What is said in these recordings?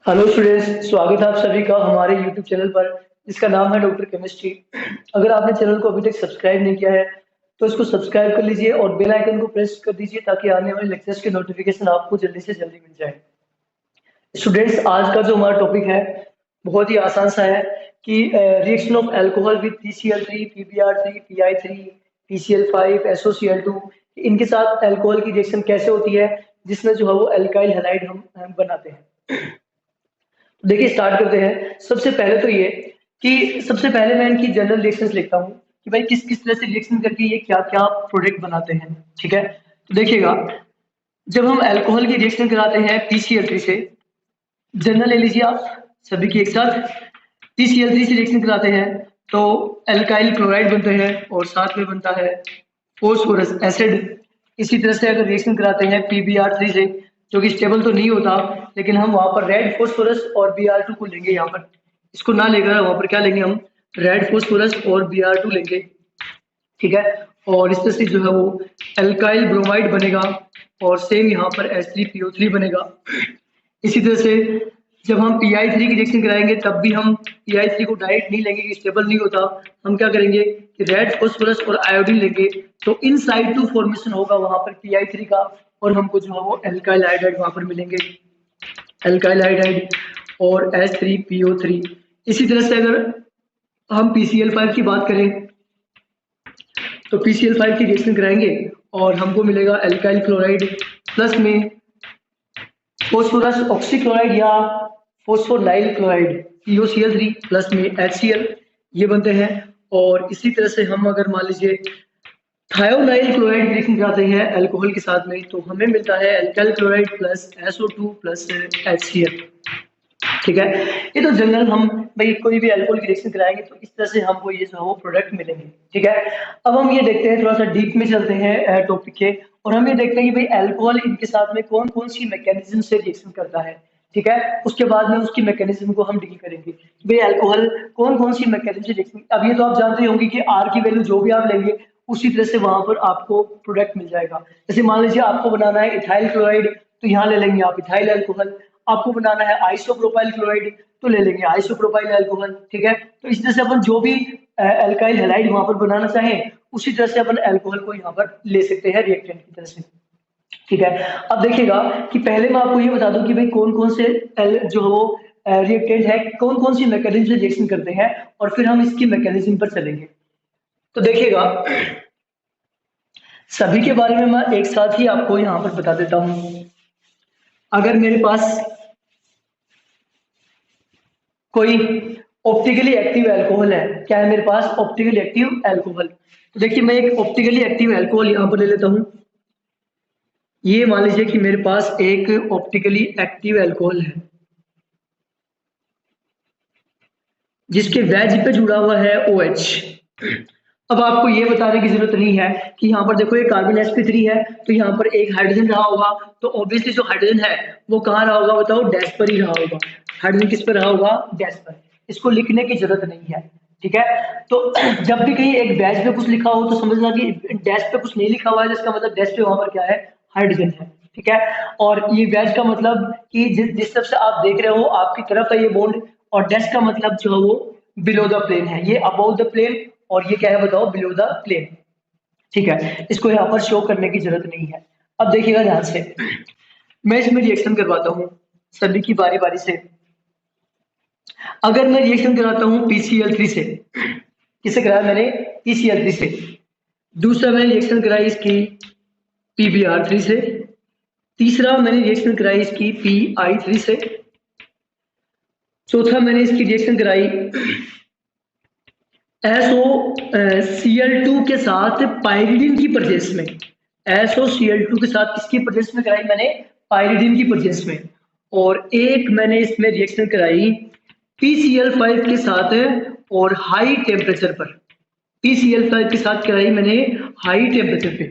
Hello students, स्वागत है आप सभी का हमारे यूट्यूब चैनल पर जिसका नाम है डॉक्टर केमिस्ट्री। अगर आपने चैनल को अभी तक सब्सक्राइब नहीं किया है तो इसको सब्सक्राइब कर लीजिए और बेल आइकन को प्रेस कर दीजिए ताकि आने वाले लेक्चर्स के नोटिफिकेशन आपको जल्दी से जल्दी मिल जाए। स्टूडेंट्स, आज का जो हमारा टॉपिक है बहुत ही आसान सा है कि reaction of alcohol with PCl3, PBr3, PI3, PCl5, SOCl2 इनके साथ अल्कोहल की रिएक्शन कैसे होती है जिसमें जो है वो एल्काइल हैलाइड हम बनाते हैं। देखिए स्टार्ट करते हैं। सबसे पहले तो ये कि सबसे पहले मैं इनकी जनरल रिएक्शंस लिखता हूँ कि भाई किस किस तरह से रिएक्शन करके ये क्या क्या प्रोडक्ट बनाते हैं। ठीक है, तो देखिएगा, जब हम अल्कोहल की रिएक्शन कराते हैं PCl3 से, जनरल ले लीजिए आप सभी की एक साथ। PCl3 से रिएक्शन कराते हैं तो एल्काइल क्लोराइड बनते हैं और साथ में बनता है फोस्फोरस एसिड। इसी तरह से अगर रिएक्शन कराते हैं PBr3 से, जो कि स्टेबल तो नहीं होता, लेकिन हम वहां पर रेड फोस्फोरस और Br2 को लेंगे। यहाँ पर इसको ना लेकर वहां पर क्या लेंगे, हम रेड फोस्फोरस और Br2 लेंगे। ठीक है, और इस तरह से जो है वो एल्काइल ब्रोमाइड बनेगा और सेम यहाँ पर H3PO3 बनेगा। इसी तरह से जब हम PI3 की रिएक्शन कराएंगे तब भी हम PI3 को डायरेक्ट नहीं लेंगे कि स्टेबल नहीं होता। हम क्या करेंगे कि रेड फॉस्फोरस और आयोडीन लेंगे, तो इन साइड टू फॉर्मेशन होगा वहां पर PI3 का और हमको जो है वो एल्काइल हाइड्राइड वहां पर मिलेंगे, एल्काइल हाइड्राइड और H3PO3। इसी तरह से अगर हम PCl5 की बात करें तो PCl5 की रिएक्शन कराएंगे और हमको मिलेगा एल्काइल क्लोराइड प्लस में फोस्फोरस ऑक्सीक्लोराइड या फोस्फोनाइल क्लोराइड POCl3 प्लस में HCl, ये बनते हैं। और इसी तरह से हम अगर मान लीजिए थायोनाइल क्लोराइड की रिएक्शन कराते हैं अल्कोहल के साथ में तो हमें मिलता है alkyl chloride plus SO2 plus HCl। ठीक है, ये तो जनरल हम भाई कोई भी अल्कोहल की रिएक्शन कराएंगे तो इस तरह से हमको ये जो है वो प्रोडक्ट मिलेंगे। ठीक है, अब हम ये देखते हैं, थोड़ा सा डीप में चलते हैं टॉपिक के, और हम ये देखते हैं कि भाई अल्कोहल इनके साथ में कौन कौन सी मैकेनिज्म से रिएक्शन करता है। ठीक है, उसके बाद में उसकी मैकेनिज्म को हम डील करेंगे कि भाई अल्कोहल कौन कौन सी मैकेनिज्म से रिएक्शन। अब ये तो आप जानते होंगे कि आर की वैल्यू जो भी आप लेंगे उसी तरह से वहां पर आपको प्रोडक्ट मिल जाएगा। जैसे मान लीजिए आपको बनाना है इथाइल क्लोराइड तो यहाँ ले लेंगे आप इथाइल अल्कोहल। आपको बनाना है आइसोप्रोपाइल क्लोराइड तो ले लेंगे आइसोप्रोपाइल अल्कोहल। ठीक है, तो इस तरह से अपन जो भी एल्काइल हैलाइड वहां पर बनाना चाहें उसी तरह से अपन अल्कोहल को यहाँ पर ले सकते हैं रिएक्टेंट की तरह से। ठीक है, अब देखिएगा कि पहले मैं आपको ये बता दूं कि भाई कौन कौन से जो वो रिएक्टेंट है कौन कौन सी मैकेनिज्म से रिएक्शन करते हैं और फिर हम इसकी मैकेनिज्म पर चलेंगे। तो देखिएगा, सभी के बारे में मैं एक साथ ही आपको यहाँ पर बता देता हूँ। अगर मेरे पास कोई ऑप्टिकली एक्टिव अल्कोहल है, क्या है मेरे पास ऑप्टिकली एक्टिव अल्कोहल, तो देखिए मैं एक ऑप्टिकली एक्टिव अल्कोहल यहाँ पर ले लेता हूँ। ये मान लीजिए कि मेरे पास एक ऑप्टिकली एक्टिव अल्कोहल है जिसके वेज पे जुड़ा हुआ है OH। अब आपको ये बताने की जरूरत नहीं है कि यहाँ पर देखो ये कार्बन sp3 है तो यहाँ पर एक हाइड्रोजन रहा होगा, तो ऑब्वियसली जो हाइड्रोजन है वो कहाँ रहा होगा, बताओ डैश पर ही रहा होगा। हाइड्रोजन किस पर रहा होगा, डैश पर। इसको लिखने की जरूरत नहीं है। ठीक है, तो जब भी कहीं एक बैच पे कुछ लिखा हो तो समझना कि डैश पे कुछ नहीं लिखा हुआ है, जिसका मतलब डैश पे वहां पर क्या है, हाइड्रोजन है। ठीक है, और ये बैच का मतलब कि जिस तरफ से आप देख रहे हो आपकी तरफ है ये बॉन्ड, और डैश का मतलब जो है वो बिलो द प्लेन है, ये अबव द प्लेन और ये क्या है बताओ, बिलो द प्लेन। ठीक है, इसको यहाँ पर शो करने की जरूरत नहीं है। अब देखिएगा ध्यान से, मैं इसमें रिएक्शन करवाता हूँ सभी की बारी बारी से। अगर मैं रिएक्शन कराता हूँ PCl3 से, किसे कराया मैंने, PCl3 से। दूसरा मैंने रिएक्शन कराई इसकी PBr3 से। तीसरा मैंने रिएक्शन कराई इसकी PI3 से। चौथा मैंने इसकी रिएक्शन कराई SOCl2 के साथ पायरिडीन की प्रेजेंस में। SOCl2 के साथ किसकी प्रेजेंस में कराई मैंने, पायरिडीन की प्रेजेंस में। और एक मैंने इसमें रिएक्शन कराई PCl5 के साथ और हाई टेम्परेचर पर। PCl5 के साथ कराई मैंने हाई टेम्परेचर पे।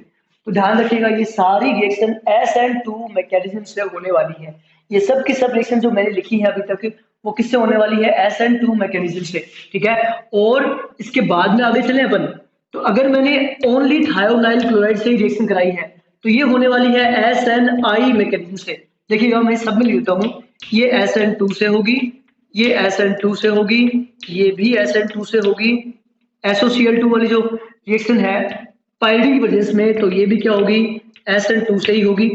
तो ध्यान रखिएगा ये सारी रिएक्शन SN2 मैकेनिज्म से होने वाली है। ये सब की सब रिएक्शन जो मैंने लिखी है अभी तक वो किससे होने वाली है, SN2 मैकेनिज्म से। ठीक है, और इसके बाद में आगे चले अपन, तो अगर मैंने ओनली थायोनाइल क्लोराइड से ही रिएक्शन कराई है तो ये होने वाली है SNI मैकेनिज्म से। देखिएगा मैं सब में लिखता हूँ ये SN2 से होगी, ये SN2 से होगी, ये भी SN2 से होगी। SOCl2 वाली जो रिएक्शन है पायरीडिक वजह में, तो ये भी क्या होगी, SN2 से ही होगी।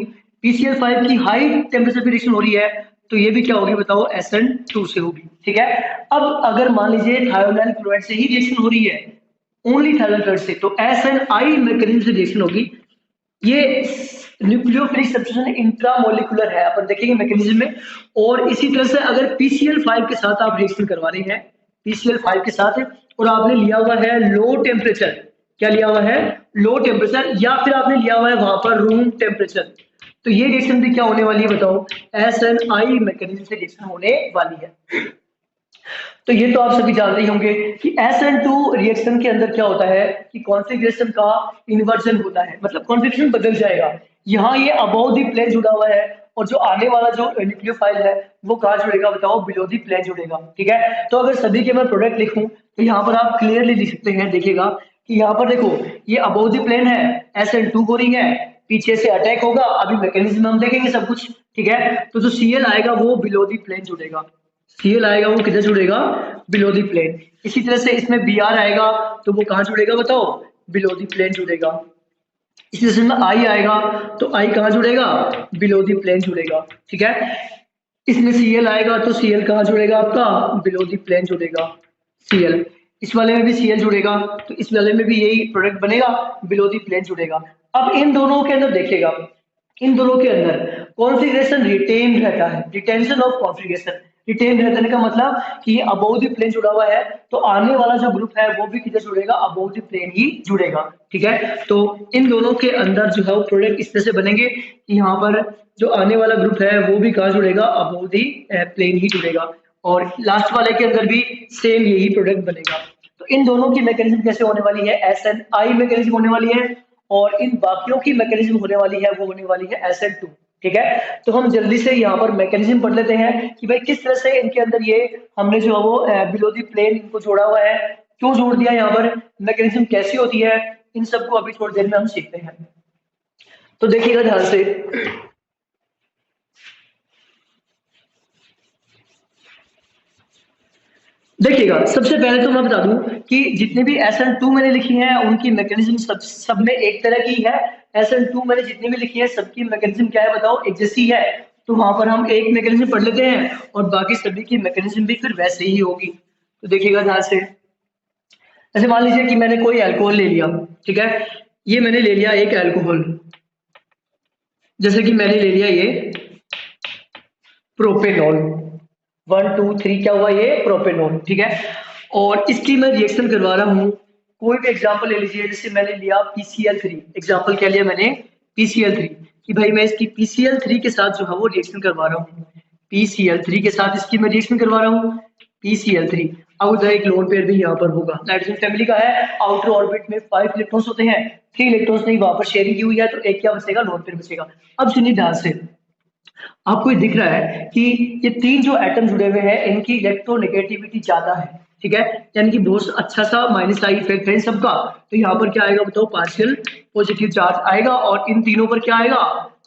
PCl5 की हाई टेम्परेचर पे रिएक्शन हो रही है, तो ये भी क्या होगी बताओ, SN2 से होगी। ठीक है, अब अगर मान लीजिए थायोनाइल क्लोराइड से ही रिएक्शन हो रही है, ओनली थायोनाइल क्लोराइड से, तो SNI मैकेनिज्म से रिएक्शन होगी। ये न्यूक्लियोफिलिक सब्स्टिट्यूशन इंट्रामोलिकुलर है, अपन देखेंगे मैकेनिज्म में। और इसी तरह से अगर PCl5 के साथ आप रिएक्शन करवा रहे हैं, PCl5 के साथ, और आपने लिया हुआ है लो टेम्परेचर, क्या लिया हुआ है, लो टेम्परेचर, या फिर आपने लिया हुआ है वहां पर रूम टेम्परेचर, तो ये रिएक्शन भी क्या होने वाली है बताओ, SNI मैकेनिज्म से रिएक्शन होने वाली है। तो ये तो आप सभी जानते ही होंगे कि SN2 रिएक्शन के अंदर क्या होता है कि कॉन्फ़िगरेशन का इन्वर्जन होता है, मतलब कॉन्फ़िगरेशन बदल जाएगा। यहाँ ये अबव द प्लेन जुड़ा हुआ है, और जो आने वाला जो न्यूक्लियोफाइल है वो कहाँ जुड़ेगा बताओ, बिलो द प्लेन जुड़ेगा। ठीक है, तो अगर सभी के मैं प्रोडक्ट लिखूं तो यहाँ पर आप क्लियरली लिख सकते हैं, देखिएगा कि यहाँ पर देखो ये अबव द प्लेन है, SN2 हो रही है, पीछे से अटैक होगा, अभी मैकेनिज्म हम देखेंगे सब कुछ। ठीक है, तो जो Cl आएगा वो बिलो द प्लेन जुड़ेगा, Cl आएगा वो किधर जुड़ेगा, बिलो द प्लेन। इसी तरह से इसमें Br आएगा तो वो कहाँ जुड़ेगा बताओ, बिलो द प्लेन जुड़ेगा। इसी तरह से में I आएगा तो I कहाँ जुड़ेगा, बिलो द प्लेन जुड़ेगा। ठीक है, इसमें Cl आएगा तो Cl कहाँ जुड़ेगा आपका, बिलो द प्लेन जुड़ेगा Cl। इस वाले में भी Cl जुड़ेगा, तो इस वाले में भी यही प्रोडक्ट बनेगा, बिलो द प्लेन जुड़ेगा। अब इन दोनों के अंदर देखिएगा, इन दोनों के अंदर कॉन्फ़िगरेशन रिटेन रहता है, रिटेंशन ऑफ कॉन्फ़िगरेशन। रिटेन रहने का मतलब कि अबव द प्लेन जुड़ा हुआ है, तो आने वाला जो ग्रुप है वो भी किधर जुड़ेगा, अबव द प्लेन ही जुड़ेगा। ठीक है, तो इन दोनों के अंदर जो है वो प्रोडक्ट इस तरह से बनेंगे कि यहाँ पर जो आने वाला ग्रुप है वो भी कहाँ जुड़ेगा, अबव द प्लेन ही जुड़ेगा, और लास्ट वाले के अंदर भी सेम यही प्रोडक्ट बनेगा। तो इन दोनों की मैकेनिज्म कैसे होने वाली है, SNI मैकेनिज्म होने वाली है, और इन बाकियों की मैकेनिज्म होने वाली है वो होने वाली है SN2। ठीक है, तो हम जल्दी से यहाँ पर मैकेनिज्म पढ़ लेते हैं कि भाई किस तरह से इनके अंदर ये हमने जो है वो बिलो द प्लेन इनको जोड़ा हुआ है, क्यों जोड़ दिया, यहाँ पर मैकेनिज्म कैसी होती है, इन सबको अभी थोड़ी देर में हम सीखते हैं। तो देखिएगा ध्यान से, देखिएगा सबसे पहले तो मैं बता दूं कि जितने भी SN2 मैंने लिखी हैं उनकी मैकेनिज्म सब में एक तरह की है। SN2 मैंने जितनी भी लिखी है सबकी मैकेनिज्म क्या है बताओ, एक जैसी है। तो वहां पर हम एक मैकेनिज्म पढ़ लेते हैं और बाकी सभी की मैकेनिज्म भी फिर वैसे ही होगी। तो देखिएगा ध्यान से, ऐसे मान लीजिए कि मैंने कोई अल्कोहल ले लिया। ठीक है, ये मैंने ले लिया एक अल्कोहल, जैसे कि मैंने ले लिया ये प्रोपेनॉल, 1 2 3 क्या हुआ, ये प्रोपेनॉल। ठीक है, और इसकी मैं रिएक्शन करवा रहा हूँ, कोई भी एग्जांपल ले लीजिए, जैसे मैंने लिया PCl3, एग्जांपल क्या लिया मैंने, PCl3, कि भाई मैं इसकी PCl3 के साथ जो है वो रिएक्शन करवा रहा हूँ, PCl3 के साथ इसकी मैं रिएक्शन करवा रहा हूँ, PCl3। अब उधर एक लोन पेयर भी यहाँ पर होगा, नाइट्रोजन फैमिली का है, आउटर ऑर्बिट में 5 इलेक्ट्रॉन्स होते हैं, 3 इलेक्ट्रॉन्स नहीं वहां पर शेयरिंग की हुई है, तो एक क्या बचेगा, लोन पेयर बचेगा। अब सुनिए ध्यान से, आपको ये दिख रहा है कि ये तीन जो एटम जुड़े हुए हैं इनकी इलेक्ट्रोनेगेटिविटी ज्यादा है। ठीक है, यानी कि बहुत अच्छा सा माइनस आई इफेक्ट है इन सबका। तो यहाँ पर क्या आएगा बताओ, पार्शियल पॉजिटिव चार्ज आएगा, और इन तीनों पर क्या आएगा,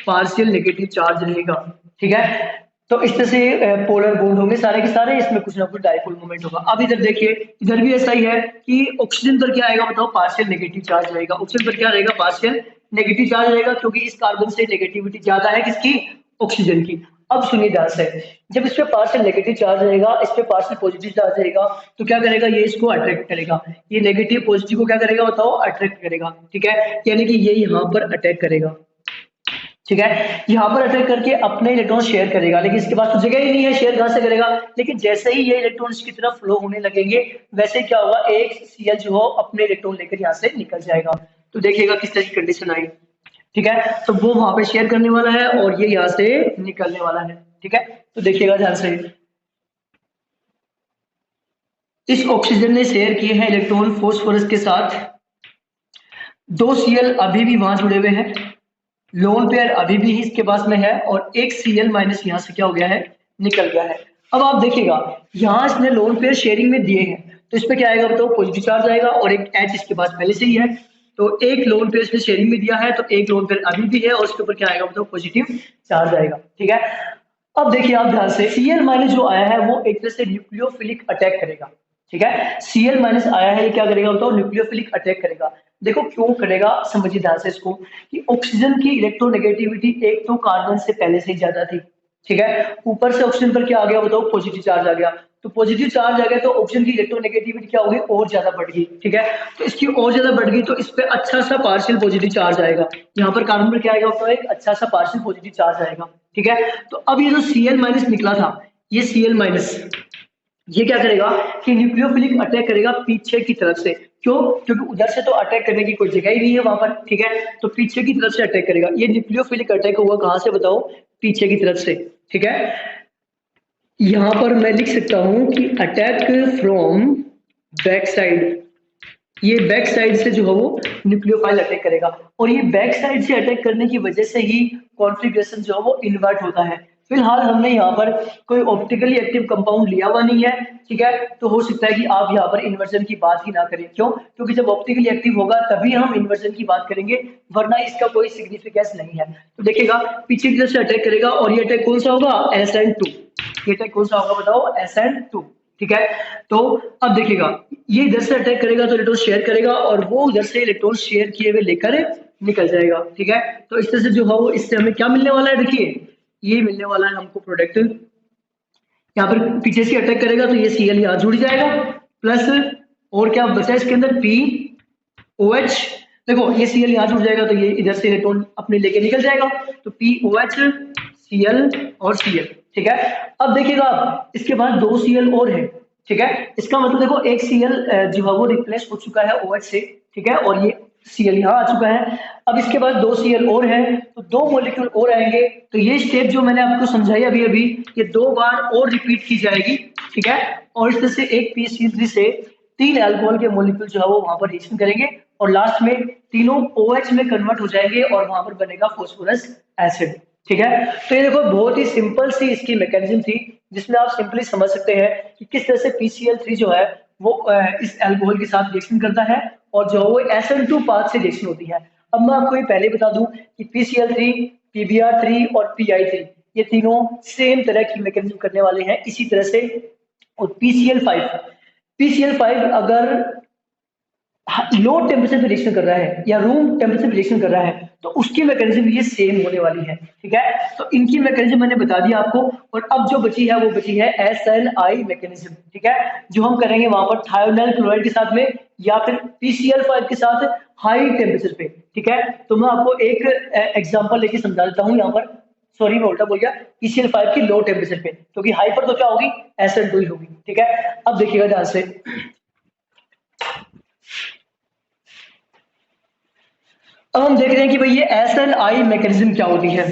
पार्शियल नेगेटिव चार्ज रहेगा। ठीक है, तो इस तरह से पोलर बॉन्ड होंगे सारे के सारे, इसमें कुछ ना कुछ डाइपोल मोमेंट होगा। अब इधर देखिए, इधर भी ऐसा ही है कि ऑक्सीजन पर क्या आएगा बताओ, पार्शियल नेगेटिव चार्ज रहेगा। ऑक्सीजन पर क्या रहेगा, पार्शियल नेगेटिव चार्ज रहेगा, क्योंकि इस कार्बन से नेगेटिविटी ज्यादा है किसकी, ऑक्सीजन की। अब सुनिए ध्यान से, जब इस पे पार्शियल नेगेटिव चार्ज रहेगा, इस पे पार्शियल पॉजिटिव चार्ज रहेगा, तो क्या करेगा, ये इसको अट्रैक्ट करेगा, ये नेगेटिव पॉजिटिव को क्या करेगा बताओ, अट्रैक्ट करेगा। ठीक है, यानी कि ये यहाँ पर अटैक करेगा। ठीक है, यहाँ पर अटैक करके अपने इलेक्ट्रॉन शेयर करेगा, लेकिन इसके पास तो जगह ही नहीं है, शेयर कहाँ से करेगा। लेकिन जैसे ही ये इलेक्ट्रॉन इसकी तरफ फ्लो होने लगेंगे, वैसे क्या होगा, एक Cl जो हो अपने इलेक्ट्रॉन लेकर यहाँ से निकल जाएगा। तो देखिएगा किस तरह की कंडीशन आई। ठीक है, तो वो वहां पे शेयर करने वाला है और ये यहाँ से निकलने वाला है। ठीक है, तो देखिएगा ध्यान से, इस ऑक्सीजन ने शेयर किए हैं इलेक्ट्रॉन फॉस्फोरस के साथ, 2 Cl अभी भी वहां जुड़े हुए हैं, लोन पेयर अभी भी इसके पास में है, और एक Cl माइनस यहाँ से क्या हो गया है, निकल गया है। अब आप देखिएगा, यहाँ इसने लोन पेयर शेयरिंग में दिए हैं, तो इसमें क्या आएगा बताओ, पॉजिटिव चार्ज आएगा, और एक H इसके पास पहले से ही है, तो एक लोन पेयर इसने शेयरिंग में दिया है, तो एक लोन पेयर अभी भी है, और उसके ऊपर क्या आएगा बताओ, पॉजिटिव चार्ज आएगा। ठीक है, अब देखिए आप ध्यान से, Cl माइनस जो आया है वो एक तरह से न्यूक्लियोफिलिक अटैक करेगा, ठीक है। Cl माइनस आया है, ये क्या करेगा बताओ, न्यूक्लियोफिलिक अटैक करेगा। देखो क्यों करेगा, समझिए ध्यान से इसको, कि ऑक्सीजन की इलेक्ट्रोनेगेटिविटी एक तो कार्बन से पहले से ही ज्यादा थी, ठीक है। ऊपर से ऑक्सीजन पर क्या आ गया बताओ, पॉजिटिव चार्ज आ गया। तो पॉजिटिव चार्ज आ गया तो ऑक्सीजन की इलेक्ट्रोनेगेटिविटी क्या होगी, और ज्यादा बढ़ गई, ठीक है। तो इसकी और ज्यादा बढ़ गई तो इस पे अच्छा सा पार्शियल पॉजिटिव चार्ज आएगा। यहाँ पर कार्बन पर क्या आएगा बताओ, एक अच्छा सा पार्शियल पॉजिटिव चार्ज आएगा, ठीक है। तो अब ये जो Cl माइनस निकला था, ये Cl माइनस ये क्या करेगा कि न्यूक्लियोफिलिक अटैक करेगा पीछे की तरफ से। क्यों, क्योंकि उधर से तो अटैक करने की कोई जगह ही नहीं है वहां पर, ठीक है। तो पीछे की तरफ से अटैक करेगा। ये न्यूक्लियोफिलिक अटैक हुआ कहां से बताओ, पीछे की तरफ से, ठीक है। यहां पर मैं लिख सकता हूं कि अटैक फ्रॉम बैक साइड। ये बैक साइड से जो है वो न्यूक्लियोफाइल अटैक करेगा, और ये बैक साइड से अटैक करने की वजह से ही कॉन्फ़िगरेशन जो है वो इन्वर्ट होता है। फिलहाल हमने यहाँ पर कोई ऑप्टिकली एक्टिव कंपाउंड लिया हुआ नहीं है, ठीक है। तो हो सकता है कि आप यहाँ पर इन्वर्जन की बात ही ना करें। क्यों, क्योंकि जब ऑप्टिकली एक्टिव होगा तभी हम इन्वर्जन की बात करेंगे, वरना इसका कोई सिग्निफिकेंस नहीं है। तो देखिएगा पीछे की तरफ से अटैक करेगा, और ये अटैक कौन सा होगा, SN2। ये अटैक कौन सा होगा बताओ, SN2, ठीक है। तो अब देखिएगा ये इधर से अटैक करेगा तो इलेक्ट्रॉन शेयर करेगा, और वो उधर से इलेक्ट्रॉन शेयर किए हुए लेकर निकल जाएगा, ठीक है। तो इस तरह से जो है वो, इससे हमें क्या मिलने वाला है, देखिए ये मिलने वाला है हमको प्रोडक्ट। यहाँ पर पीछे से अटैक करेगा तो ये Cl यहाँ जुड़ जाएगा, प्लस और क्या बचा इसके अंदर, POH। देखो ये Cl यहाँ जुड़ जाएगा तो ये इधर से इलेक्ट्रॉन अपने लेके निकल जाएगा, तो POH, Cl और Cl, ठीक है। अब देखिएगा आप, इसके बाद 2 Cl और है, ठीक है। इसका मतलब देखो एक Cl जो है वो रिप्लेस हो चुका है OH से, ठीक है, और ये Cl यहाँ आ चुका है। अब इसके बाद 2 Cl और है, तो 2 मॉलिक्यूल और आएंगे। तो ये स्टेप जो मैंने आपको समझाई अभी अभी, ये 2 बार और रिपीट की जाएगी, ठीक है। और इस तरह से एक PCl3 से 3 अल्कोहल के मॉलिक्यूल जो है वो वहां पर रिएक्शन करेंगे, और लास्ट में तीनों OH में कन्वर्ट हो जाएंगे, और वहां पर बनेगा फास्फोरस एसिड, ठीक है। तो ये देखो बहुत ही सिंपल सी इसकी मैकेनिज्म थी, जिसमें आप सिंपली समझ सकते हैं कि किस तरह से PCl3 जो है वो इस अल्कोहल के साथ रिएक्शन करता है, और जो वो SN2 पाथ से रिएक्शन होती है। अब मैं आपको ये पहले बता दूं कि PCl3, PBr3 और PI3 ये तीनों सेम तरह की मैकेनिज्म करने वाले हैं इसी तरह से। और PCl5 अगर लो टेम्परेचर पे रिएक्शन कर रहा है या रूम टेम्परेचर पे रिएक्शन कर रहा है, तो उसकी मैकेनिज्म ये सेम होने वाली है, ठीक है। तो इनकी मैकेनिज्म मैंने बता दिया आपको, और अब जो बची है वो बची है SNI मैकेनिज्म, ठीक है, जो हम करेंगे वहां पर थायोनाइल क्लोराइड के साथ में, या फिर PCl5 के साथ हाई टेम्परेचर पे, ठीक है। तो मैं आपको एक एग्जाम्पल लेके समझा देता हूँ यहाँ पर। सॉरी मैं उल्टा बोल गया, PCl5 की लो टेम्परेचर पे, क्योंकि हाई पर तो क्या होगी, SN2 ही होगी, ठीक है। अब देखिएगा ध्यान से, अब हम देख रहे हैं कि भाई ये SNI मैकेनिज्म क्या होती है।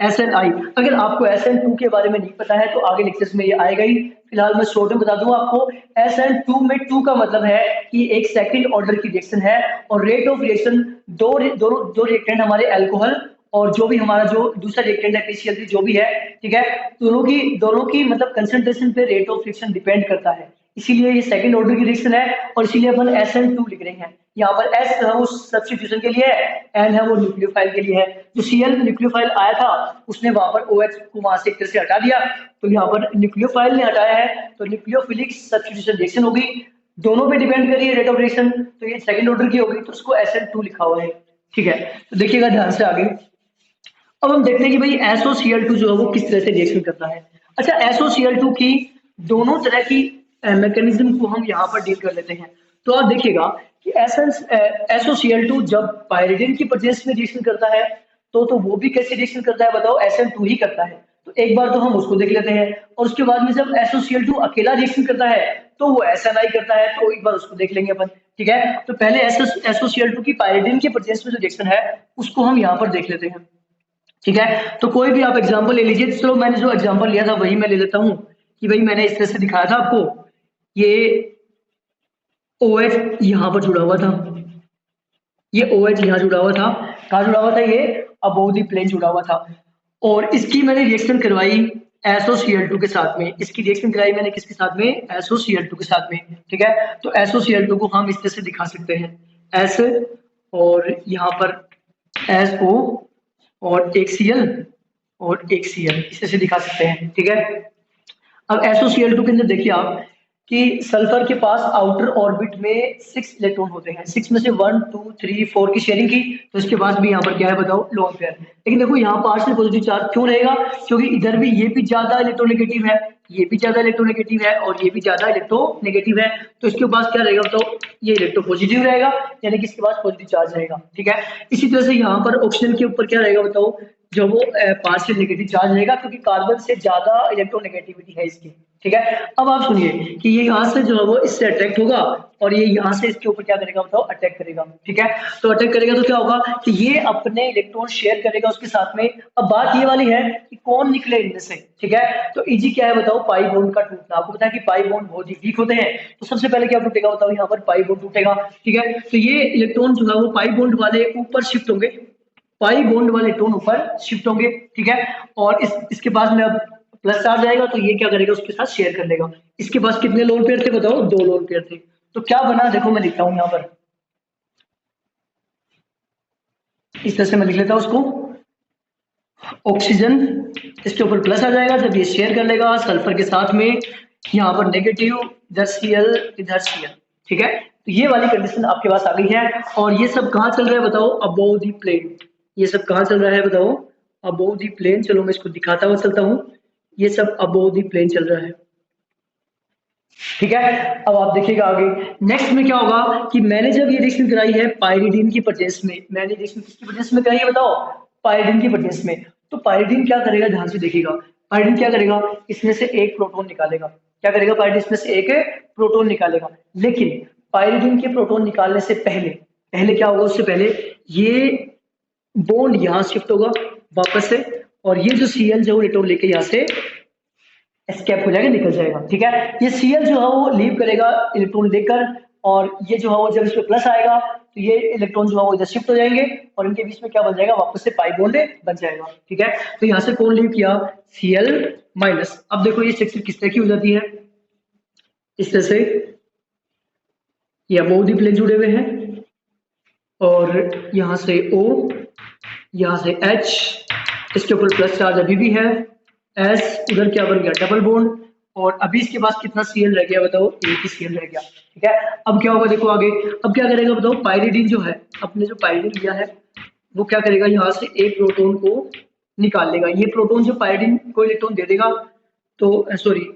SNI, अगर आपको SN2 के बारे में नहीं पता है तो आगे लेक्चर्स में ये आएगा ही, फिलहाल मैं शॉर्ट में बता दूं आपको। SN2 में 2 का मतलब है कि एक सेकंड ऑर्डर की रिएक्शन है, और रेट ऑफ रिएक्शन दो रिएक्टेंट हमारे अल्कोहल, और जो भी हमारा जो दूसरा रिएक्टेंट है PCl3 जो भी है, ठीक है, दोनों की मतलब कंसंट्रेशन पे रेट ऑफ रिएक्शन डिपेंड करता है। इसीलिए ये सेकंड ऑर्डर की रिएक्शन है, और इसीलिए अपन SN2 लिख रहे हैं। यहाँ पर S है वो सब्स्टिट्यूशन के लिए है, N है वो न्यूक्लियोफाइल के लिए है। जो Cl न्यूक्लियोफाइल आया था उसने वहां पर OH को वहां से एक तरह से हटा दिया, तो यहाँ पर न्यूक्लियोफाइल ने हटाया है, तो न्यूक्लियोफिलिक सब्स्टिट्यूशन रिएक्शन होगी। दोनों पे डिपेंड कर रही है रेट ऑफ रिएक्शन, तो ये सेकंड ऑर्डर की होगी, तो उसको SN2 लिखा हुआ है, ठीक है। तो देखिएगा ध्यान से आगे, अब हम देखते हैं कि भाई SOCl2 जो है वो किस तरह से रिएक्शन करता है। अच्छा, SOCl2 की दोनों तरह की मैकेनिज्म को हम यहाँ पर डील कर लेते हैं। तो आप देखिएगा कि SOCl2 जब पायरिडिन की प्रेजेंस में रिएक्शन करता है, तो वो भी कैसे रिएक्शन करता है बताओ, SN2 ही करता है। तो एक बार तो हम उसको देख लेते हैं, और उसके बाद में जब SOCl2 अकेला रिएक्शन करता है तो वो SNI करता है, तो एक बार उसको देख लेंगे अपन, ठीक है। तो पहले SOCl2 की पायरिडिन की प्रेजेंस में जो रिएक्शन है उसको हम यहाँ पर देख लेते हैं, ठीक है। तो कोई भी आप एग्जांपल ले लीजिए। चलो मैंने जो एग्जांपल लिया था वही मैं ले लेता हूँ, कि भाई मैंने इस तरह से दिखाया था आपको, ये OH यहाँ पर जुड़ा हुआ था, ये OH यहाँ जुड़ा हुआ था, कहाँ जुड़ा हुआ था, ये अबोव द प्लेन जुड़ा हुआ था, और इसकी मैंने रिएक्शन करवाई SOCl2 के साथ में। इसकी रिएक्शन कराई मैंने किसके साथ में, SOCl2 के साथ में, ठीक है। तो SOCl2 को हम इस तरह से दिखा सकते हैं, S और यहाँ पर SO और एक Cl और एक Cl, इस तरह से दिखा सकते हैं। ठीक है, अब SOCl2 के अंदर देखिए आप कि सल्फर के पास आउटर ऑर्बिट में 6 इलेक्ट्रॉन होते हैं, 6 में से 1 2 3 4 की शेयरिंग की, तो इसके पास भी यहाँ पर क्या है बताओ, लोन पेयर। लेकिन देखो यहाँ पार्शियल पॉजिटिव चार्ज क्यों रहेगा, क्योंकि इधर भी ये भी ज्यादा इलेक्ट्रोनेगेटिव है, ये भी ज्यादा इलेक्ट्रोनेगेटिव है और ये भी ज्यादा इलेक्ट्रोनेगेटिव है, तो इसके पास क्या रहेगा बताओ, ये इलेक्ट्रो पॉजिटिव रहेगा, यानी कि इसके पास पॉजिटिव चार्ज रहेगा। ठीक है, इसी तरह से यहाँ पर ऑक्सीजन के ऊपर क्या रहेगा बताओ, जो वो पार्शियल नेगेटिव चार्ज रहेगा, क्योंकि कार्बन से ज्यादा इलेक्ट्रोनेगेटिविटी है इसकी। ठीक है, अब आप सुनिए कि ये यहाँ से जो है वो इससे अट्रैक्ट होगा और ये यहाँ से इसके ऊपर क्या करेगा बताओ, अटैक करेगा। ठीक है, तो अटैक करेगा तो क्या होगा कि ये अपने इलेक्ट्रॉन शेयर करेगा उसके साथ में। अब बात ये वाली है कि कौन निकले इनमें से। ठीक है, तो इजी क्या है बताओ, पाई बॉन्ड का टूटना। आपको पता है कि पाई बॉन्ड बहुत ही वीक होते हैं, तो सबसे पहले क्या टूटेगा बताओ, यहाँ पर पाई बॉन्ड टूटेगा। ठीक है, तो ये इलेक्ट्रॉन जो है वो पाई बॉन्ड वाले ऊपर शिफ्ट होंगे, पाई बॉन्ड वाले इलेक्ट्रॉन ऊपर शिफ्ट होंगे। ठीक है, और इसके पास में अब प्लस चार्ज आएगा, तो ये क्या करेगा, उसके साथ शेयर कर लेगा। इसके पास कितने लोन पेयर थे बताओ, 2 लोन पेयर थे। तो क्या बना, देखो मैं लिखता हूं यहाँ पर, इस तरह से मैं लिख लेता हूं उसको, ऑक्सीजन इसके ऊपर प्लस आ जाएगा जब ये शेयर कर लेगा सल्फर के साथ में, यहाँ पर नेगेटिव, इधर Cl इधर Cl। ठीक है, तो ये वाली कंडीशन आपके पास आ गई है। और ये सब कहाँ चल रहा है बताओ, अबोव दी प्लेन। ये सब कहाँ चल रहा है बताओ, अबोव दी प्लेन। चलो मैं इसको दिखाता हुआ चलता हूँ, ये सब अबोव दी प्लेन चल रहा है। ठीक है, अब आप देखिएगा आगे नेक्स्ट में क्या होगा कि मैंने जब ये रिएक्शन कराई है पाइरिडीन की परचेस में, मैंने रिएक्शन किसकी परचेस में कराई है बताओ, पाइरिडीन की परचेस में। तो पाइरिडीन क्या करेगा, ध्यान से देखिएगा, पाइरिडीन क्या करेगा, इसमें से एक प्रोटॉन निकालेगा। क्या करेगा पाइरिडीन, इसमें से एक प्रोटॉन निकालेगा। लेकिन पाइरिडीन के प्रोटॉन निकालने से पहले पहले क्या होगा, उससे पहले ये बॉन्ड यहाँ शिफ्ट होगा वापस से, और ये जो Cl जो इलेक्ट्रॉन लेके यहाँ से एस्केप हो जाएगा, निकल जाएगा। ठीक है, ये Cl जो है वो लीव करेगा इलेक्ट्रॉन लेकर, और ये जो है वो जब इसमें प्लस आएगा तो ये इलेक्ट्रॉन जो है वो इधर शिफ्ट हो जाएंगे और इनके बीच में क्या बन जाएगा, वापस से पाई बॉन्ड बन जाएगा। ठीक है, तो यहाँ से कौन लीव किया, Cl माइनस। अब देखो ये स्ट्रक्चर किस तरह की हो जाती है, इस तरह से ये अबोव द प्लेन जुड़े हुए हैं, और यहाँ से O, यहाँ से H, इसके ऊपर प्लस चार्ज अभी भी है, S, उधर क्या बन गया, डबल बॉन्ड, और अभी इसके पास कितना Cl रह गया बताओ, एक ही Cl रह गया। ठीक है, अब क्या होगा देखो आगे, अब क्या करेगा बताओ, पाइरिडीन जो है, अपने जो पाइरिडीन लिया है वो क्या करेगा, यहाँ से एक प्रोटॉन को निकाल लेगा। ये प्रोटॉन जो पाइरिडीन को इलेक्ट्रॉन दे देगा, तो सॉरी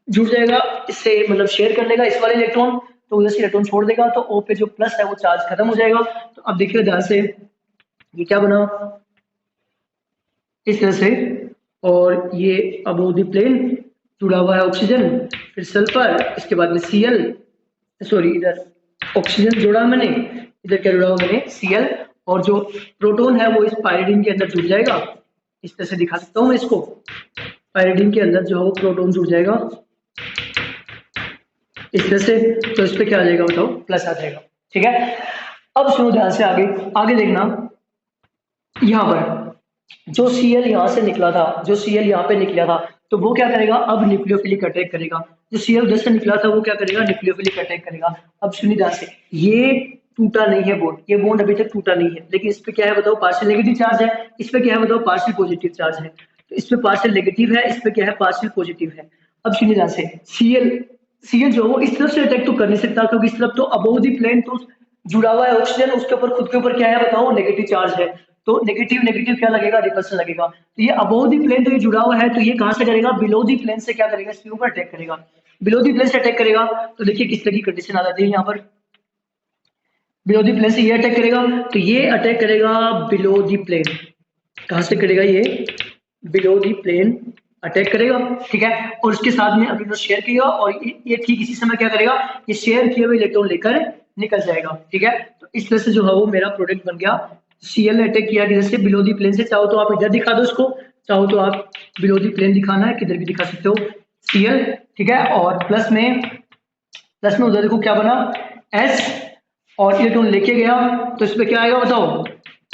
जुड़ जाएगा इससे, मतलब शेयर कर लेगा इस वाले इलेक्ट्रॉन, तो उधर से इलेक्ट्रॉन छोड़ देगा, तो O पे जो प्लस है वो चार्ज खत्म हो जाएगा। तो अब देखिए ध्यान से, ये क्या बना इस तरह से, और ये अबोव द प्लेन जुड़ा हुआ है ऑक्सीजन, फिर सल्फर, इसके बाद में Cl, सॉरी इधर ऑक्सीजन जोड़ा मैंने, इधर क्या जुड़ा हुआ मैंने, Cl, और जो प्रोटॉन है वो इस पाइरिडीन के अंदर जुड़ जाएगा। इस तरह से दिखा सकता हूँ मैं इसको, पाइरिडीन के अंदर जो प्रोटॉन जुड़ जाएगा इस तरह से, तो इस पे क्या आ जाएगा बताओ, प्लस आ जाएगा। ठीक है, अब सुनो ध्यान से, आगे आगे देखना, यहाँ पर जो Cl यहाँ से निकला था, जो Cl यहाँ पे निकला था, तो वो क्या करेगा, अब न्यूक्लियोफिलिक अटैक करेगा। जो Cl उधर से निकला था वो क्या करेगा, न्यूक्लियोफिलिक अटैक करेगा। अब सुनिए ध्यान से, ये टूटा नहीं है बॉन्ड, ये बॉन्ड अभी तक टूटा नहीं है, लेकिन इस पे क्या है बताओ, पार्शियल नेगेटिव चार्ज है, इस पे क्या है बताओ, पार्शियल पॉजिटिव चार्ज है। तो इस पे पार्शियल नेगेटिव है, इस पे क्या है, पार्शियल पॉजिटिव है। अब सुनिए ध्यान से, Cl जो वो इस तरफ से अटैक तो कर नहीं सकता, क्योंकि इस तरफ तो अबोव द प्लेन तो जुड़ा हुआ है ऑक्सीजन, उसके ऊपर खुद के ऊपर क्या है बताओ, नेगेटिव चार्ज है, तो नेगेटिव नेगेटिव क्या लगेगा, रिपल्सन लगेगा। तो ये अबोव द प्लेन तो ये जुड़ा हुआ है, तो ये कहां से करेगा, बिलो द प्लेन से क्या करेगा, इसके ऊपर अटैक करेगा, बिलो द प्लेन से अटैक करेगा। तो देखिए किस तरह की कंडीशन आ जाती है यहाँ पर, बिलो द प्लेन से ये अटैक करेगा, तो ये अटैक करेगा बिलो द प्लेन, कहां से करेगा, ये बिलो द प्लेन अटैक करेगा। ठीक है, और उसके साथ में अभी शेयर किया, और ये ठीक इसी समय क्या करेगा, ये शेयर किए हुए इलेक्ट्रॉन लेकर निकल जाएगा। ठीक है, तो इस तरह से जो है वो मेरा प्रोडक्ट बन गया। Cl अटैक किया किधर से, बिलो दी प्लेन से, चाहो तो आप इधर दिखा दो इसको, चाहो तो आप बिलो दी प्लेन दिखाना है किधर भी दिखा सकते हो Cl। ठीक है, और प्लस में उधर देखो क्या बना, S, और इलेक्ट्रॉन लेके गया, तो इस पे क्या आएगा बताओ,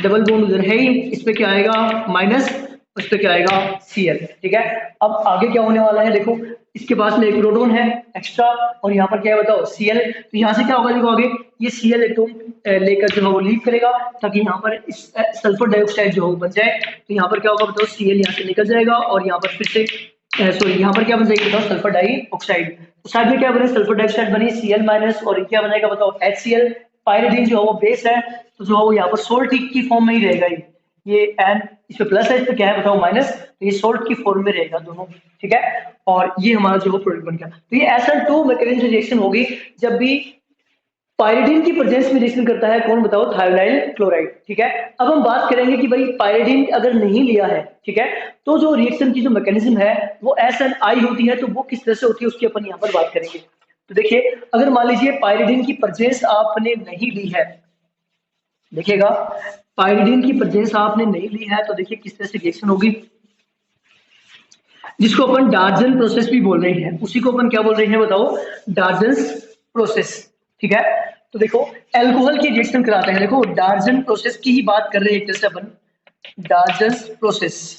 डबल बॉन्ड उधर है ही, इस पे क्या आएगा माइनस, उस पर क्या आएगा Cl, ठीक है। अब आगे क्या होने वाला है, देखो इसके पास में एक प्रोटॉन है एक्स्ट्रा और यहाँ पर क्या है बताओ Cl, तो यहाँ से क्या होगा देखो आगे ये Cl एटॉम लेकर जो है वो लीव करेगा ताकि यहाँ पर इस सल्फर डाइऑक्साइड जो है वो बन जाए। तो यहाँ पर क्या होगा बताओ Cl यहाँ से निकल जाएगा और यहाँ पर फिर से सॉरी यहाँ पर क्या बन जाएगी बताओ सल्फर डाइऑक्साइड। तो साइड में क्या बने सल्फर डाइऑक्साइड बनी Cl माइनस और ये क्या बनेगा बताओ HCl। पायरिडीन जो है वो बेस है तो जो है वो यहाँ पर सोल्ट की फॉर्म में ही रहेगा ये एन इस पे प्लस है इस पे क्या है बताओ माइनस, तो ये सोल्ट की फॉर्म में रहेगा दोनों, ठीक है। और ये हमारा जो प्रोडक्ट बन गया। तो ये SN2 मैकेनिज्म रिएक्शन होगी जब भी पायरिडीन की प्रेजेंस में रिएक्शन करता है कौन बताओ थायोनाइल क्लोराइड, ठीक है। अब हम बात करेंगे कि भाई पायरिडीन अगर नहीं लिया है, ठीक है, तो जो रिएक्शन की जो मैकेनिज्म है वो SNI होती है, तो वो किस तरह से होती है उसकी अपन यहाँ पर बात करेंगे। तो देखिए अगर मान लीजिए पायरिडीन की प्रेजेंस आपने नहीं ली है, देखिएगा पायरिडीन की प्रेजेंस आपने नहीं ली है तो देखिए किस तरह से रिएक्शन होगी, जिसको अपन डार्जन प्रोसेस भी बोल रहे हैं, उसी को अपन क्या बोल रहे हैं बताओ डार्जन प्रोसेस, ठीक है। तो देखो अल्कोहल की रिएक्शन कराते हैं, देखो डार्जन प्रोसेस की ही बात कर रहे हैं एक तरह से अपन, डार्जन प्रोसेस,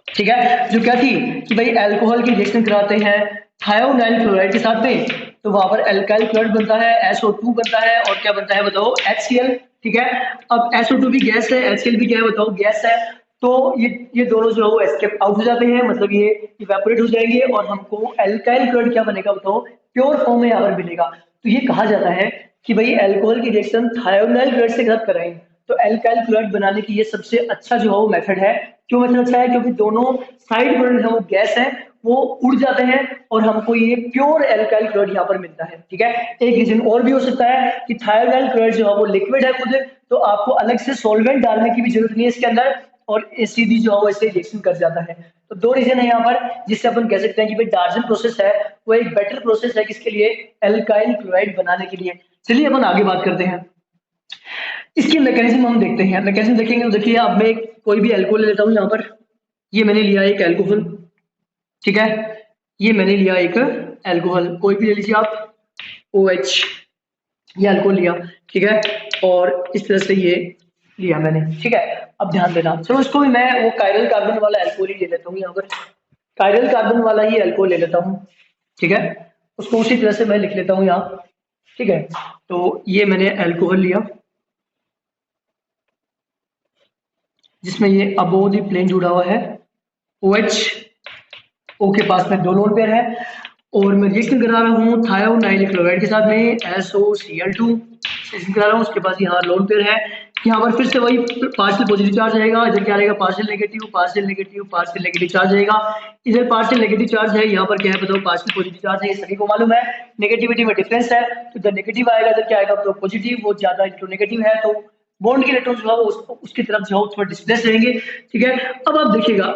ठीक है, जो क्या थी कि भाई अल्कोहल की रिएक्शन कराते हैं थायोनाइल क्लोराइड के साथ में, तो वहां पर एल्काइल क्लोराइड बनता है SO2 बनता है और क्या बनता है बताओ HCl, ठीक है। अब SO2 भी गैस है, HCl भी क्या है बताओ गैस है, तो ये दोनों जो है वो एस्केप आउट हो जाते हैं, मतलब ये इवेपोरेट हो जाएंगे और हमको एल्काइल क्लोराइड क्या बनेगा बताओ प्योर फॉर्म में यहाँ पर मिलेगा। तो ये कहा जाता है कि भाई अल्कोहल की रिएक्शन थायोनाइल क्लोराइड से साथ कराएं तो एल्काइल क्लोराइड बनाने की ये सबसे अच्छा जो है वो मेथड है। क्यों मेथड अच्छा है, क्योंकि दोनों साइड प्रोडक्ट है वो गैस है, वो उड़ जाते हैं और हमको ये प्योर एल्काइल क्लोराइड यहाँ पर मिलता है, ठीक है। एक रीजन और भी हो सकता है कि थायोनाइल क्लोराइड जो है वो लिक्विड है खुद, तो आपको अलग से सॉल्वेंट डालने की भी जरूरत नहीं है इसके अंदर और सीधी जो है वो ऐसे रिएक्शन कर जाता है। तो दो रीजन है यहाँ पर जिससे अपन कह सकते हैं कि भाई डार्जन प्रोसेस है वो एक बेटर प्रोसेस है किसके लिए एल्काइल क्लोराइड बनाने के लिए। चलिए अपन आगे बात करते हैं, इसकी मैकेनिज्म हम देखते हैं। मैकेनिज्म देखेंगे तो देखिए अब मैं कोई भी अल्कोहल लेता हूँ, यहाँ पर ये मैंने लिया एक अल्कोहल, ठीक है, ये मैंने लिया एक अल्कोहल, कोई भी ले लीजिए आप OH, ये अल्कोहल लिया, ठीक है, और इस तरह से ये लिया मैंने, ठीक है। अब ध्यान देना, चलो इसको भी मैं वो कायरल कार्बन वाला अल्कोहल ही ले लेता हूँ, यहाँ पर कायरल कार्बन वाला ही अल्कोहल ले लेता हूँ, ठीक है, उसको उसी तरह से मैं लिख लेता हूँ यहाँ, ठीक है। तो ये मैंने अल्कोहल लिया जिसमें ये अबोव द प्लेन जुड़ा हुआ है, OH O के पास में दो लोन पेयर है और मैं रिएक्शन करा रहा हूँ थायोनाइल क्लोराइड के साथ में SOCl2 रिएक्शन करा रहा हूँ, उसके पास यहाँ लोन पेयर है, यहाँ पर फिर से वही पार्शियल पॉजिटिव चार्ज आएगा, इधर क्या आएगा partial negative partial negative partial negative charge आएगा, इधर पार्शियल नेगेटिव चार्ज है, यहाँ पर क्या है बताओ पार्शियल पॉजिटिव चार्ज है, ये सभी को मालूम है, नेगेटिविटी में डिफरेंस है, तो इधर नेगेटिव आएगा इधर क्या आएगा तो पॉजिटिव, वो ज्यादा इलेक्ट्रोनेगेटिव है तो बॉन्ड के इलेक्ट्रॉन जो है वो उसकी तरफ जो है थोड़ा डिस्प्लेस रहेंगे, ठीक है। अब आप देखिएगा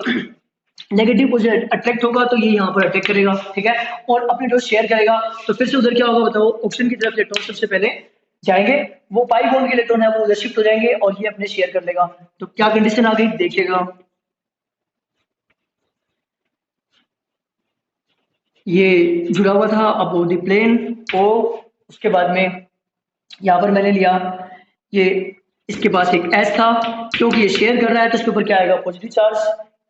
नेगेटिव पोजीशन अट्रैक्ट होगा तो ये यहाँ पर अटैक करेगा, ठीक है, और अपने डोज शेयर करेगा तो फिर से उधर क्या होगा बताओ ऑक्सीजन की तरफ इलेक्ट्रॉन सबसे पहले जाएंगे, वो पाई बॉन्ड के इलेक्ट्रॉन है वो उधर शिफ्ट हो जाएंगे और ये अपने शेयर कर लेगा। तो क्या कंडीशन आ गई देखिएगा, ये जुड़ा हुआ था अबोव द प्लेन ओ, उसके बाद में यहाँ पर मैंने लिया ये इसके पास एक S था, क्योंकि ये शेयर कर रहा है तो इसके ऊपर क्या आएगा पॉजिटिव चार्ज,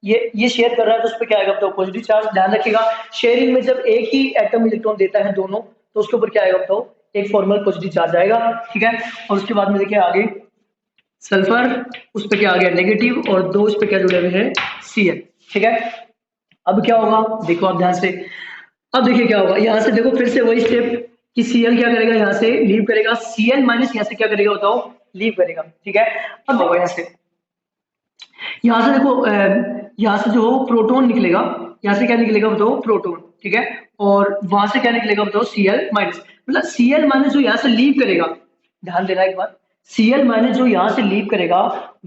ये शेयर कर रहा है तो उस पर क्या आएगा बताओ पॉजिटिव चार्ज। ध्यान रखिएगा शेयरिंग में जब एक ही एटम इलेक्ट्रॉन देता है दोनों तो उसके ऊपर क्या आएगा बताओ एक फॉर्मल पॉजिटिव चार्ज आएगा, ठीक है। और उसके बाद में देखिए आगे सल्फर उस पर क्या आ गया नेगेटिव और दो उस पर क्या जुड़े हुए हैं Cl, ठीक है। अब क्या होगा देखो आप ध्यान से, अब देखिए क्या होगा यहाँ से देखो फिर से वही स्टेप कि Cl क्या करेगा यहाँ से लीव करेगा, Cl माइनस यहाँ से क्या करेगा बताओ लीव करेगा, ठीक है। अब होगा यहाँ से देखो यहाँ से जो प्रोटॉन निकलेगा, यहाँ से क्या निकलेगा बताओ प्रोटॉन, ठीक है, और वहां से क्या निकलेगा बताओ Cl माइनस, मतलब Cl माइनस जो यहाँ से लीव करेगा, ध्यान देना एक बार, Cl माइनस जो यहाँ से लीव करेगा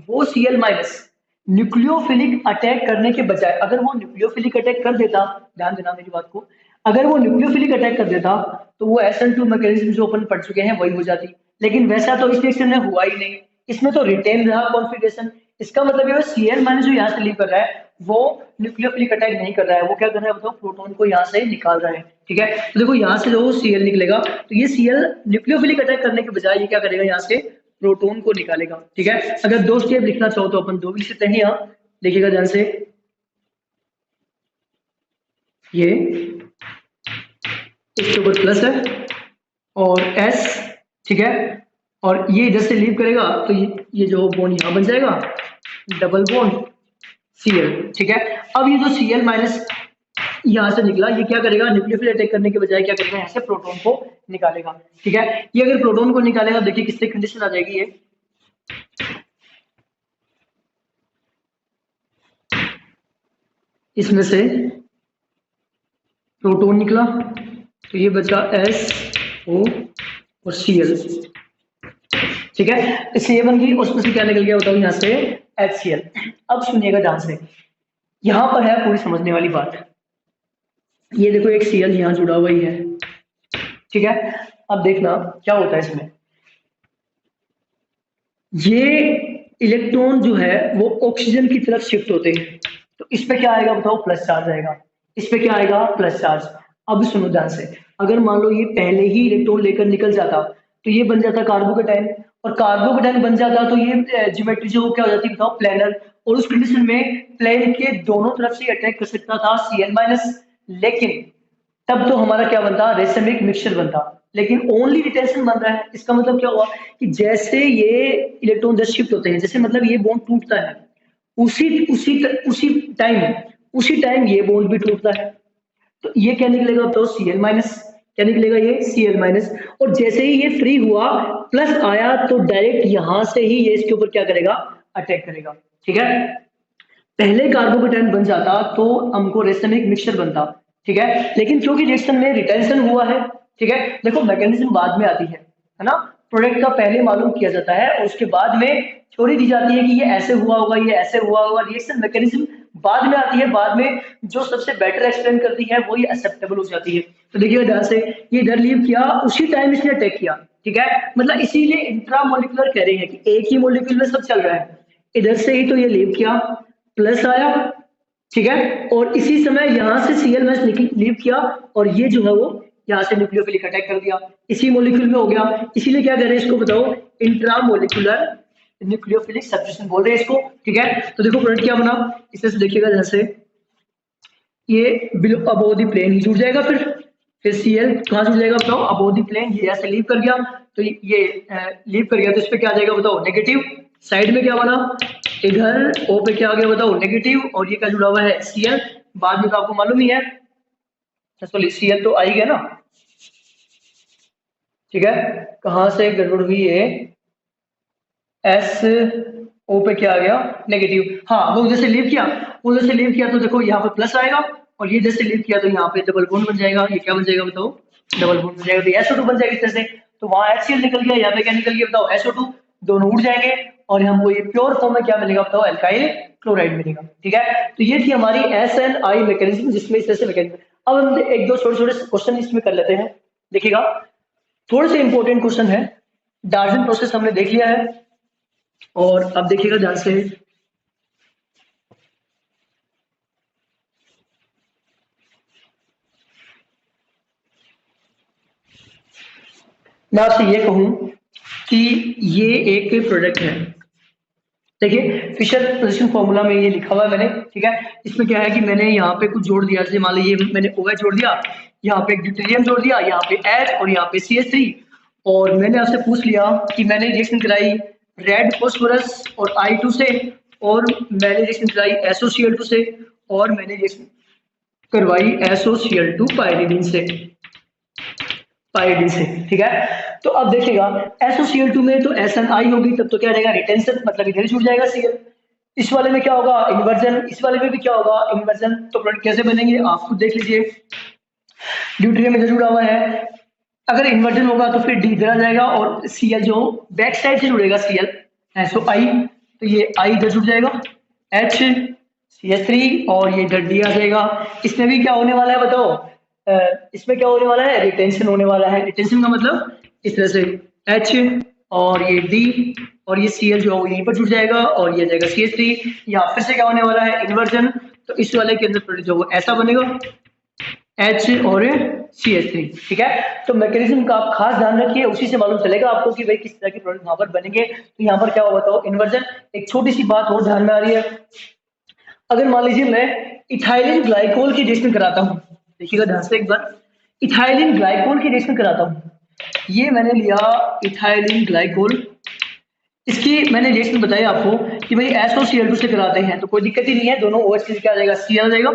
वो Cl माइनस न्यूक्लियोफिलिक अटैक करने के बजाय अगर वो न्यूक्लियोफिलिक अटैक कर देता, ध्यान देना मेरी बात को, अगर वो न्यूक्लियोफिलिक अटैक कर देता तो वो SN2 मैकेनिज्म जो अपन पढ़ चुके हैं वही हो जाती, लेकिन वैसा तो इस रिएक्शन में हुआ ही नहीं, इसमें तो रिटेन रहा कॉन्फिगरेशन। इसका मतलब ये Cl माइनस जो यहाँ से लीव कर रहा है वो न्यूक्लियोफिलिक अटैक नहीं कर रहा है, वो क्या कर रहा है बताओ प्रोटॉन को यहाँ से निकाल रहा है, ठीक है। तो देखो यहाँ से जो Cl निकलेगा तो ये Cl न्यूक्लियोफिलिक अटैक करने के बजाय ये क्या करेगा यहाँ से प्रोटॉन को निकालेगा। ठीक है, अगर दो स्टेप लिखना चाहो तो अपन दो भी लिख सकते हैं। यहाँ देखिएगा ध्यान से, ये इसके ऊपर प्लस है और एस, ठीक है, और ये इधर से लीव करेगा तो ये जो बॉन्ड यहाँ बन जाएगा डबल बॉन्ड Cl। ठीक है, अब ये जो Cl माइनस यहाँ से निकला, ये क्या करेगा, न्यूक्लियोफिल अटैक करने के बजाय क्या करेगा, यहाँ से प्रोटॉन को निकालेगा। ठीक है, ये अगर प्रोटॉन को निकालेगा, देखिए किससे कंडीशन आ जाएगी, ये इसमें से प्रोटॉन निकला तो ये बचा SO और Cl। ठीक है, इसलिए बन गई, उसमें से क्या निकल गया बताओ, यहाँ से HCl। अब सुनिएगा ध्यान से, यहाँ पर है पूरी समझने वाली बात। ये देखो एक Cl यहाँ जुड़ा हुआ ही है। ठीक है, अब देखना क्या होता है इसमें, ये इलेक्ट्रॉन जो है वो ऑक्सीजन की तरफ शिफ्ट होते हैं, तो इस पे क्या आएगा बताओ, प्लस चार्ज आएगा, इस पे क्या आएगा, प्लस चार्ज। अब सुनो ध्यान से, अगर मान लो ये पहले ही इलेक्ट्रॉन लेकर निकल जाता तो ये बन जाता कार्बोकेटाइन, और कार्बोकेटाइन बन जाता तो ये ज्योमेट्री जो क्या हो जाती बताओ, प्लेनर, और उस कंडीशन में प्लेन के दोनों तरफ से अटैक कर सकता था Cl माइनस, लेकिन तब तो हमारा क्या बनता, रेसमिक मिक्सचर बनता, लेकिन ओनली रिटेंशन बन रहा है। इसका मतलब क्या हुआ कि जैसे ये इलेक्ट्रॉन जस्ट शिफ्ट होते हैं, जैसे मतलब ये बॉन्ड टूटता है, उसी टाइम ये बॉन्ड भी टूटता है, तो ये क्या निकलेगा तो Cl माइनस, क्या निकलेगा ये Cl माइनस, और जैसे ही ये फ्री हुआ प्लस आया तो डायरेक्ट यहां से ही ये इसके ऊपर क्या करेगा, अटैक करेगा। ठीक है, पहले कार्बोकेटाइन बन जाता तो हमको रेसमिक मिक्सचर बनता। ठीक है, लेकिन क्योंकि रिएक्शन में रिटेंशन हुआ है, ठीक है, देखो मैकेनिज्म बाद में आती है ना, प्रोडक्ट का पहले मालूम किया जाता है और उसके बाद में थ्योरी दी जाती है कि ये ऐसे हुआ होगा, ये ऐसे हुआ होगा, रिएक्शन मैकेनिज्म बाद में आती है, बाद में जो सबसे बेटर एक्सप्लेन करती है वो ये एक्सेप्टेबल हो जाती है। तो देखिए ध्यान से, ये इधर लीव किया, उसी टाइम इसने अटैक किया। ठीक है, मतलब इसीलिए इंट्रामोलिकुलर कह रहे हैं कि एक ही मोलिक्यूल में सब चल रहा है, इधर से ही तो ये लीव किया, प्लस आया, ठीक है, और इसी समय यहाँ से Cl माइनस लीव किया और ये जो है वो यहाँ से न्यूक्लियोफिलिक अटैक कर दिया, इसी मोलिक्यूल में हो गया। इसीलिए क्या कह रहे हैं इसको बताओ, इंट्रामोलिकुलर न्यूक्लियोफिलिक सब्स्टिट्यूशन बोल रहे हैं इसको। ठीक है, तो देखो प्रोडक्ट क्या बना, इसमें से देखिएगा जैसे ये बिलो अबोव द प्लेन ही जुड़ जाएगा, फिर Cl कहाँ जुड़ जाएगा बताओ, अबोव द प्लेन, ये ऐसे लीव कर गया तो ये लीव कर गया तो इस पे क्या आ जाएगा बताओ, नेगेटिव। साइड में क्या बना, इधर O पे क्या आ गया बताओ, नेगेटिव, और ये क्या जुड़ा हुआ है Cl, बाद में तो आपको मालूम ही है, सॉरी Cl तो आ ही गया ना। ठीक है, कहां से गड़बड़ हुई है, SO पे क्या आ गया, नेगेटिव, हाँ वो उधर से लीव किया, उधर से लीव किया तो देखो यहाँ पे प्लस आएगा, और ये जैसे लीव किया तो यहाँ पे डबल बॉन्ड बन जाएगा, ये क्या बन जाएगा बताओ, डबल बॉन्ड बन जाएगा, तो SO2 बन जाएगा इस तरह से, तो वहां HCl निकल गया, यहाँ पे क्या निकल गया बताओ, SO2, दोनों उड़ जाएंगे और हमको ये प्योर फॉर्म में क्या मिलेगा बताओ, एल्काइल क्लोराइड मिलेगा। ठीक है, तो ये थी हमारी SNI मैकेनिज्म, जिसमें इस तरह से मैकेनिज्म। अब हम एक दो छोटे छोटे क्वेश्चन इसमें कर लेते हैं, देखिएगा थोड़े से इंपॉर्टेंट क्वेश्चन है। डार्विन प्रोसेस हमने देख लिया है, और अब देखिएगा ध्यान से, मैं आपसे ये कहूं कि ये एक प्रोडक्ट है, देखिए फिशर पोजीशन फॉर्मूला में ये लिखा हुआ है मैंने। ठीक है, इसमें क्या है कि मैंने यहाँ पे कुछ जोड़ दिया, जैसे मान लीजिए मैंने OH जोड़ दिया, यहाँ पे ड्यूटेरियम जोड़ दिया, यहाँ पे H और यहाँ पे CH3, और मैंने आपसे पूछ लिया कि मैंने रिएक्शन कराई रेड फॉस्फोरस और I2 से, और मैंने रिएक्शन कराई SOCl2 से, और मैंने रिएक्शन करवाई SOCl2 पायरीडीन से, ठीक है। तो अब देखिएगा SOCl2 में तो SNI होगी, तब तो क्या रहेगा, रिटेंशन, मतलब इधर छूट जाएगा Cl। इस वाले में क्या होगा, इन्वर्जन, इस वाले में भी क्या होगा, इन्वर्जन। तो प्रोडक्ट कैसे बनेंगे आप खुद देख लीजिए, ड्यूटेरियम इधर जुड़ा हुआ है, अगर इन्वर्जन होगा तो फिर D इधर आ जाएगा, और Cl जो बैक साइड से जुड़ेगा Cl SOI, तो ये I इधर जुड़ जाएगा, H CH3, और ये इधर D आ जाएगा। इसमें भी क्या होने वाला है बताओ, इसमें क्या होने वाला है, रिटेंशन होने वाला है। रिटेंशन का मतलब इस तरह से H और ये D और ये Cl जो है यहीं पर जुड़ जाएगा, और ये जाएगा CH3, यहाँ फिर से क्या होने वाला है, इन्वर्जन। तो इस वाले के अंदर जो वो ऐसा बनेगा, H और CH3। ठीक है, तो मैकेनिज्म का आप खास ध्यान रखिए, उसी से मालूम चलेगा आपको कि भाई किस तरह के प्रोडक्ट वहां पर बनेंगे। तो यहाँ पर क्या होगा बताओ, इन्वर्जन। एक छोटी सी बात और ध्यान में आ रही है, अगर मान लीजिए मैं इथाइलिन ग्लाइकोल की रिएक्शन कराता हूँ, देखिएगा ध्यान से एक बार, इथाइलिन ग्लाइकोल की रिएक्शन कराता हूँ, ये मैंने लिया इथाइलिन ग्लाइकोल, इसकी मैंने रिएक्शन बताई आपको कि भाई SOCl2 से कराते हैं तो कोई दिक्कत ही नहीं है, दोनों OH के क्या आ जाएगा, Cl आ जाएगा,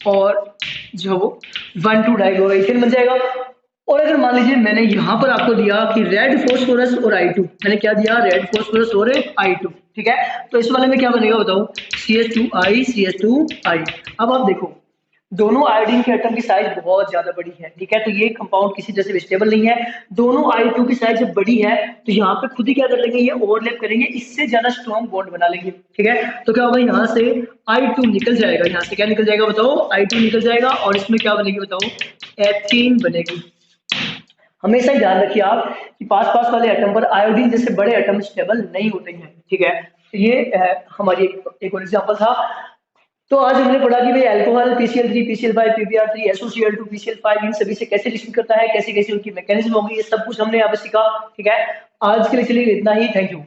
और जो 1,2 डाइक्लोरोइथेन बन जाएगा। और अगर मान लीजिए मैंने यहाँ पर आपको दिया कि रेड फॉस्फोरस और I2, मैंने क्या दिया, रेड फॉस्फोरस और I2। ठीक है, तो इस वाले में क्या बनेगा बताओ, CH2I CH2I। अब आप देखो, दोनों आयोडीन के एटम की साइज बहुत ज्यादा बड़ी है। ठीक है, तो ये कंपाउंड किसी जैसे स्टेबल नहीं है, दोनों I2 की साइज जब बड़ी है तो यहाँ पे खुद ही क्या कर लेंगे, ये ओवरलैप करेंगे, इससे ज्यादा स्ट्रॉन्ग बॉन्ड बना लेंगे। ठीक है, तो क्या होगा, यहाँ से I2 निकल जाएगा, यहाँ से क्या निकल जाएगा बताओ, I2 निकल जाएगा, और इसमें क्या बनेगी बताओ, एथीन बनेगी। हमेशा ही ध्यान रखिए आप कि पास पास वाले एटम पर आयोडीन जैसे बड़े एटम स्टेबल नहीं होते हैं। ठीक है, तो ये हमारी एक और एग्जाम्पल था। तो आज हमने पढ़ा कि भाई alcohol PCl3 PCl5 PbR3 SOCl2 PCl5 इन सभी से कैसे रिएक्शन करता है, कैसे कैसे उनकी मैकेनिज्म होगी, ये सब कुछ हमने यहाँ पे सीखा। ठीक है, आज के लिए चलिए इतना ही, थैंक यू।